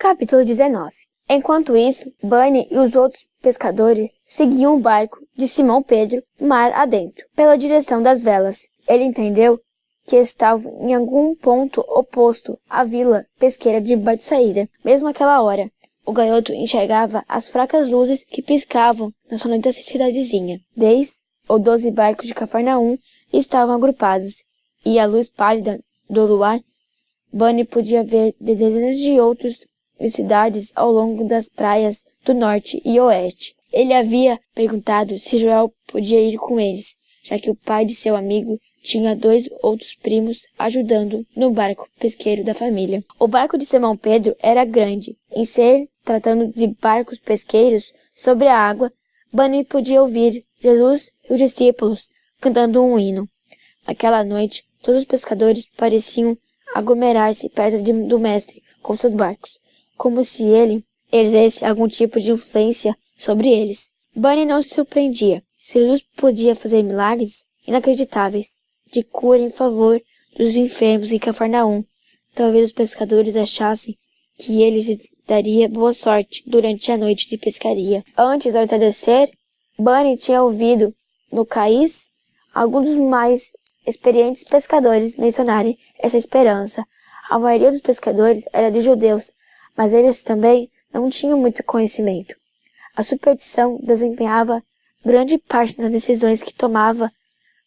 Capítulo 19. Enquanto isso, Bunny e os outros pescadores seguiam o barco de Simão Pedro mar adentro, pela direção das velas. Ele entendeu que estavam em algum ponto oposto à vila pesqueira de Betsaída. Mesmo àquela hora, o garoto enxergava as fracas luzes que piscavam na sombra dessa cidadezinha. 10 ou 12 barcos de Cafarnaum estavam agrupados, e à luz pálida do luar, Bunny podia ver dezenas de outras cidades ao longo das praias do norte e oeste. Ele havia perguntado se Joel podia ir com eles, já que o pai de seu amigo tinha 2 outros primos ajudando no barco pesqueiro da família. O barco de Simão Pedro era grande. Em ser tratando de barcos pesqueiros sobre a água, Bunny podia ouvir Jesus e os discípulos cantando um hino. Aquela noite, todos os pescadores pareciam aglomerar-se perto do mestre com seus barcos, como se ele exercesse algum tipo de influência sobre eles. Bunny não se surpreendia. Se Jesus podia fazer milagres inacreditáveis de cura em favor dos enfermos em Cafarnaum, talvez os pescadores achassem que ele lhes daria boa sorte durante a noite de pescaria. Antes do entardecer, Bunny tinha ouvido no cais alguns dos mais experientes pescadores mencionarem essa esperança. A maioria dos pescadores era de judeus, mas eles também não tinham muito conhecimento. A superstição desempenhava grande parte nas decisões que tomava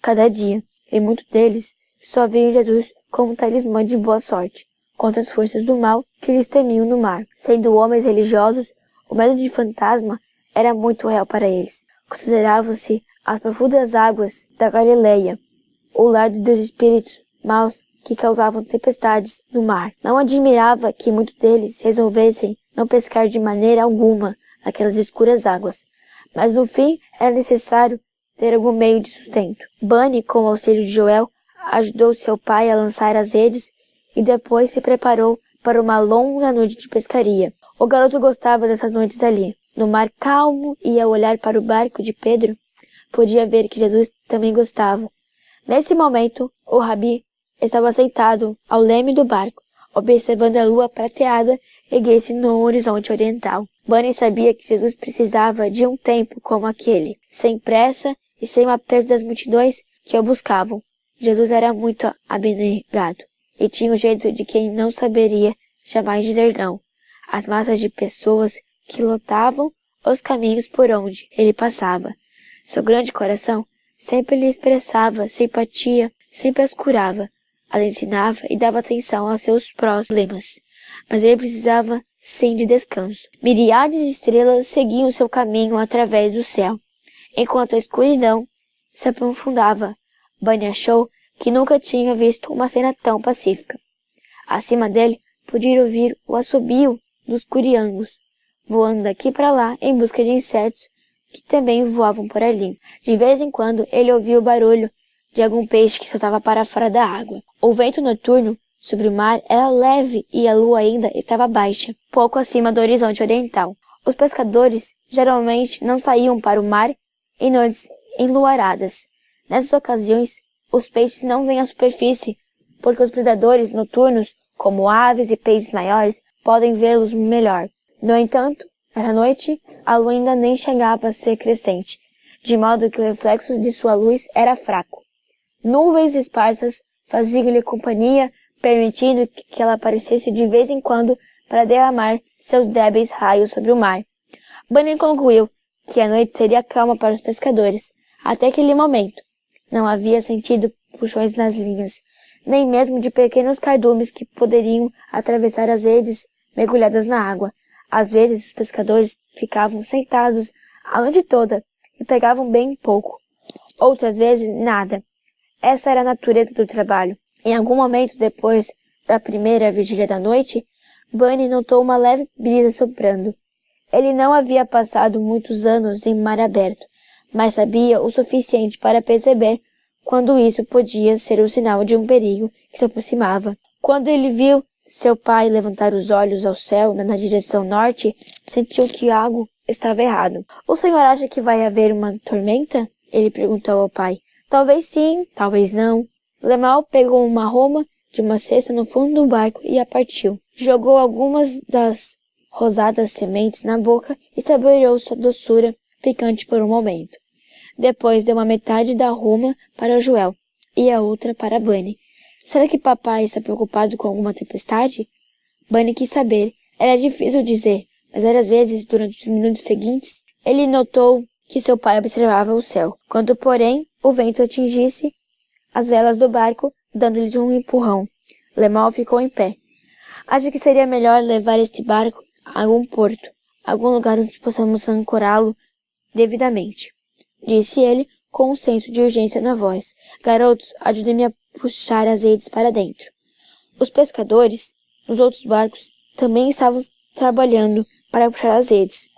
cada dia, e muitos deles só viam Jesus como um talismã de boa sorte contra as forças do mal que lhes temiam no mar. Sendo homens religiosos, o medo de fantasma era muito real para eles. Consideravam-se as profundas águas da Galileia, o lar dos espíritos maus que causavam tempestades no mar. Não admirava que muitos deles resolvessem não pescar de maneira alguma naquelas escuras águas, mas no fim era necessário ter algum meio de sustento. Bunny, com o auxílio de Joel, ajudou seu pai a lançar as redes e depois se preparou para uma longa noite de pescaria. O garoto gostava dessas noites ali, no mar calmo, e ao olhar para o barco de Pedro, podia ver que Jesus também gostava. Nesse momento, o rabi estava sentado ao leme do barco, observando a lua prateada erguer-se no horizonte oriental. Bunny sabia que Jesus precisava de um tempo como aquele, sem pressa e sem o apelo das multidões que o buscavam. Jesus era muito abnegado e tinha o jeito de quem não saberia jamais dizer não. As massas de pessoas que lotavam os caminhos por onde ele passava. Seu grande coração sempre lhe expressava simpatia, sempre as curava, as ensinava e dava atenção aos seus problemas. Mas ele precisava sim de descanso. Miríades de estrelas seguiam seu caminho através do céu, enquanto a escuridão se aprofundava. Bunny achou que nunca tinha visto uma cena tão pacífica. Acima dele, podia ouvir o assobio dos curiangos, voando daqui para lá em busca de insetos que também voavam por ali. De vez em quando, ele ouvia o barulho de algum peixe que saltava para fora da água. O vento noturno sobre o mar era leve e a lua ainda estava baixa, pouco acima do horizonte oriental. Os pescadores geralmente não saíam para o mar em noites enluaradas. Nessas ocasiões, os peixes não vêm à superfície, porque os predadores noturnos, como aves e peixes maiores, podem vê-los melhor. No entanto, essa noite, a lua ainda nem chegava a ser crescente, de modo que o reflexo de sua luz era fraco. Nuvens esparsas faziam-lhe companhia, permitindo que ela aparecesse de vez em quando para derramar seus débeis raios sobre o mar. Bunny concluiu que a noite seria calma para os pescadores. Até aquele momento, não havia sentido puxões nas linhas, nem mesmo de pequenos cardumes que poderiam atravessar as redes mergulhadas na água. Às vezes, os pescadores ficavam sentados a noite toda e pegavam bem pouco. Outras vezes, nada. Essa era a natureza do trabalho. Em algum momento depois da primeira vigília da noite, Bunny notou uma leve brisa soprando. Ele não havia passado muitos anos em mar aberto, mas sabia o suficiente para perceber quando isso podia ser o sinal de um perigo que se aproximava. Quando ele viu seu pai levantar os olhos ao céu na direção norte, sentiu que algo estava errado. — O senhor acha que vai haver uma tormenta? Ele perguntou ao pai. — Talvez sim, talvez não. Lemal pegou uma roma de uma cesta no fundo do barco e a partiu. Jogou algumas das rosadas sementes na boca e saboreou sua doçura picante por um momento. Depois deu uma metade da ruma para Joel e a outra para Bunny. Será que papai está preocupado com alguma tempestade? Bunny quis saber. Era difícil dizer, mas várias vezes, durante os minutos seguintes, ele notou que seu pai observava o céu. Quando, porém, o vento atingisse as velas do barco, dando-lhes um empurrão, Lemal ficou em pé. Acho que seria melhor levar este barco a algum porto, algum lugar onde possamos ancorá-lo devidamente, disse ele com um senso de urgência na voz. Garotos, ajudem-me a puxar as redes para dentro. Os pescadores, nos outros barcos, também estavam trabalhando para puxar as redes.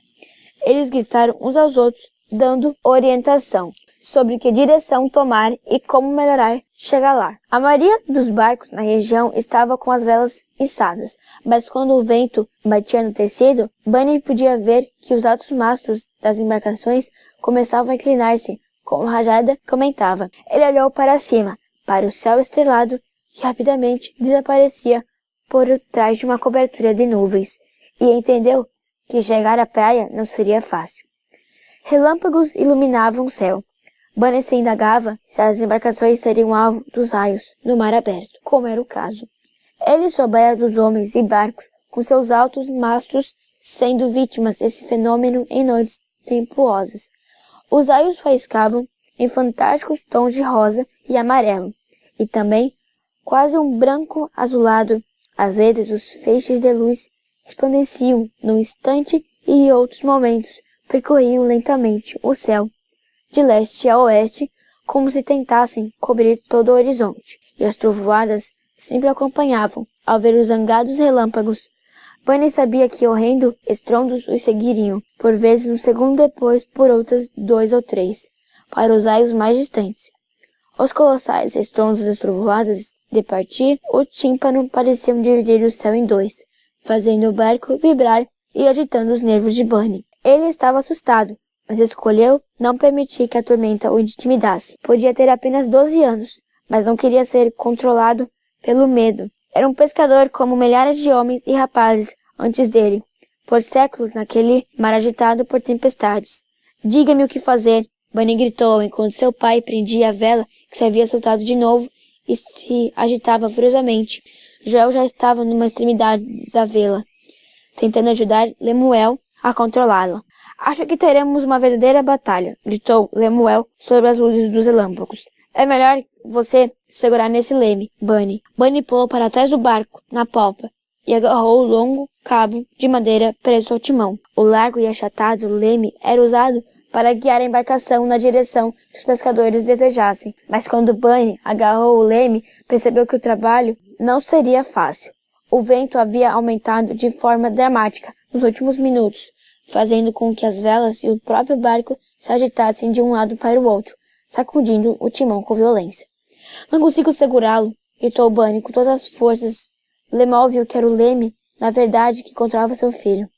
Eles gritaram uns aos outros, dando orientação sobre que direção tomar e como melhorar chegar lá. A maioria dos barcos na região estava com as velas içadas, mas quando o vento batia no tecido, Bunny podia ver que os altos mastros das embarcações começavam a inclinar-se, como Rajada comentava. Ele olhou para cima, para o céu estrelado, que rapidamente desaparecia por trás de uma cobertura de nuvens, e entendeu que chegar à praia não seria fácil. Relâmpagos iluminavam o céu. Bunny se indagava se as embarcações seriam alvo dos raios no mar aberto, como era o caso. Ele soubera dos homens e barcos com seus altos mastros sendo vítimas desse fenômeno em noites tempuosas. Os raios faiscavam em fantásticos tons de rosa e amarelo, e também quase um branco azulado. Às vezes os feixes de luz resplandeciam num instante e em outros momentos percorriam lentamente o céu, de leste a oeste, como se tentassem cobrir todo o horizonte, e as trovoadas sempre acompanhavam, ao ver os zangados relâmpagos. Bunny sabia que horrendos estrondos os seguiriam, por vezes um segundo depois, por outras 2 ou 3, para os raios mais distantes. Os colossais estrondos das trovoadas de partir, o tímpano pareciam dividir o céu em 2, fazendo o barco vibrar e agitando os nervos de Bunny. Ele estava assustado, mas escolheu não permitir que a tormenta o intimidasse. Podia ter apenas 12 anos, mas não queria ser controlado pelo medo. Era um pescador como milhares de homens e rapazes antes dele, por séculos naquele mar agitado por tempestades. Diga-me o que fazer, Bunny gritou enquanto seu pai prendia a vela que se havia soltado de novo e se agitava furiosamente. Joel já estava numa extremidade da vela, tentando ajudar Lemuel a controlá-la. Acho que teremos uma verdadeira batalha, gritou Lemuel sobre as luzes dos relâmpagos. É melhor você segurar nesse leme, Bunny. Bunny pulou para trás do barco, na popa, e agarrou o longo cabo de madeira preso ao timão. O largo e achatado leme era usado para guiar a embarcação na direção que os pescadores desejassem. Mas quando Bunny agarrou o leme, percebeu que o trabalho não seria fácil. O vento havia aumentado de forma dramática nos últimos minutos, fazendo com que as velas e o próprio barco se agitassem de um lado para o outro, sacudindo o timão com violência. Não consigo segurá-lo, gritou Bunny com todas as forças. Lemal viu que era o leme, na verdade, que controlava seu filho.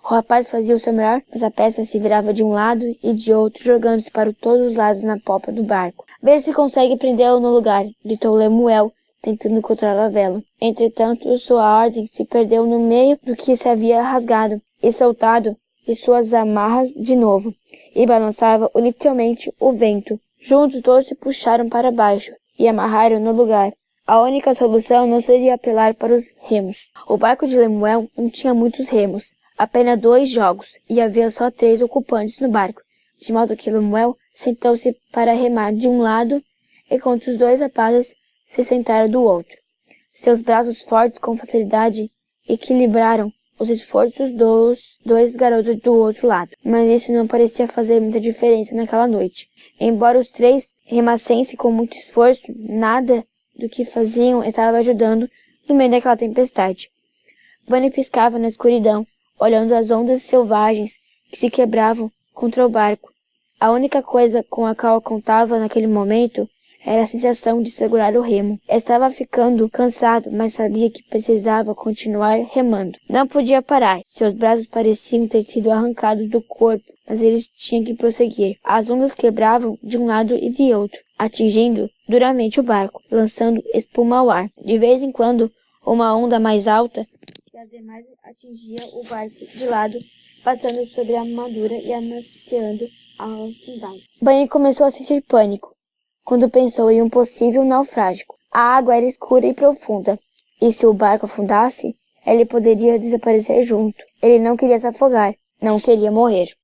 O rapaz fazia o seu melhor, mas a peça se virava de um lado e de outro, jogando-se para todos os lados na popa do barco. Veja se consegue prendê-lo no lugar, gritou Lemuel, tentando controlar a vela. Entretanto, sua ordem se perdeu no meio do que se havia rasgado e soltado de suas amarras de novo, e balançava literalmente o vento. Juntos todos se puxaram para baixo e amarraram no lugar. A única solução não seria apelar para os remos. O barco de Lemuel não tinha muitos remos, apenas 2 jogos, e havia só 3 ocupantes no barco, de modo que Lemuel sentou-se para remar de um lado, enquanto os 2 rapazes se sentaram do outro. Seus braços fortes com facilidade equilibraram os esforços dos 2 garotos do outro lado, mas isso não parecia fazer muita diferença naquela noite. Embora os 3 remassem com muito esforço, nada do que faziam estava ajudando no meio daquela tempestade. Bunny piscava na escuridão, olhando as ondas selvagens que se quebravam contra o barco. A única coisa com a qual contava naquele momento era a sensação de segurar o remo. Estava ficando cansado, mas sabia que precisava continuar remando. Não podia parar. Seus braços pareciam ter sido arrancados do corpo, mas eles tinham que prosseguir. As ondas quebravam de um lado e de outro, atingindo duramente o barco, lançando espuma ao ar. De vez em quando, uma onda mais alta que as demais atingia o barco de lado, passando sobre a armadura e amaciando ao afundar. Bunny começou a sentir pânico quando pensou em um possível naufrágio. A água era escura e profunda, e se o barco afundasse, ele poderia desaparecer junto. Ele não queria se afogar, não queria morrer.